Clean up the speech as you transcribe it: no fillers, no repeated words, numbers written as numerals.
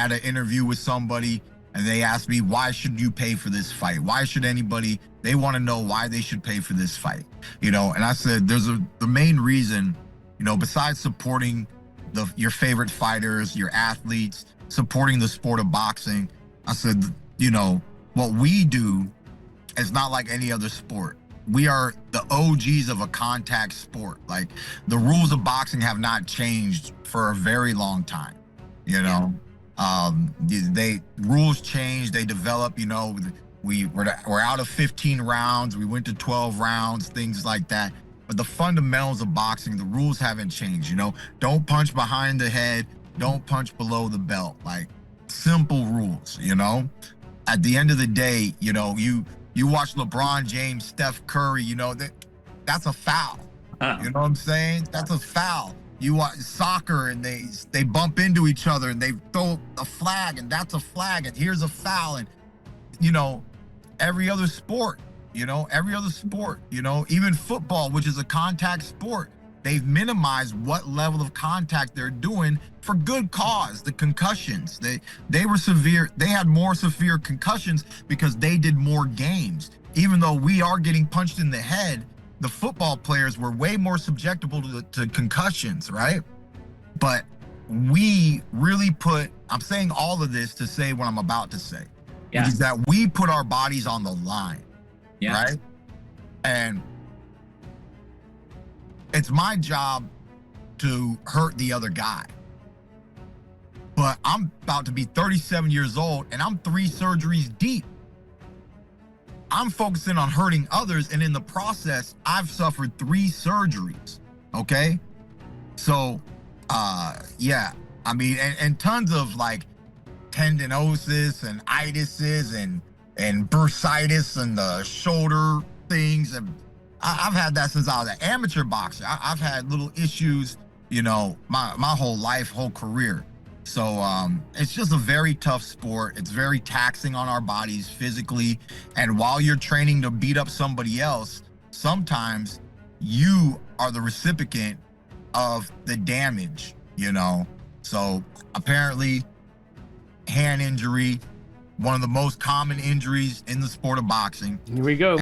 had an interview with somebody and they asked me, why should you pay for this fight? Why should anybody, they want to know why they should pay for this fight, you know? And I said, the main reason, you know, besides supporting your favorite fighters, your athletes, supporting the sport of boxing, I said, you know, what we do is not like any other sport. We are the OGs of a contact sport. Like, the rules of boxing have not changed for a very long time, you know? Rules change, they develop, you know. We're out of 15 rounds, we went to 12 rounds, things like that. But the fundamentals of boxing, the rules haven't changed, you know. Don't punch behind the head, don't punch below the belt. Like, simple rules, you know. At the end of the day, you know, you watch LeBron James, Steph Curry, you know, that's a foul. You know what I'm saying? That's a foul. You watch soccer and they bump into each other and they throw a flag, and that's a flag, and here's a foul. And, you know, every other sport, you know, even football, which is a contact sport, they've minimized what level of contact they're doing for good cause. The concussions, they were severe. They had more severe concussions because they did more games. Even though we are getting punched in the head, the football players were way more susceptible to concussions, right? But we really I'm saying all of this to say what I'm about to say, which is that we put our bodies on the line, right? And it's my job to hurt the other guy. But I'm about to be 37 years old and I'm 3 surgeries deep. I'm focusing on hurting others, and in the process, I've suffered 3 surgeries, okay? So, yeah, I mean, and tons of like tendinosis and itises and bursitis and the shoulder things. And I've had that since I was an amateur boxer. I've had little issues, you know, my whole life, whole career. So it's just a very tough sport. It's very taxing on our bodies physically. And while you're training to beat up somebody else, sometimes you are the recipient of the damage, you know? So apparently, hand injury, one of the most common injuries in the sport of boxing. Here we go.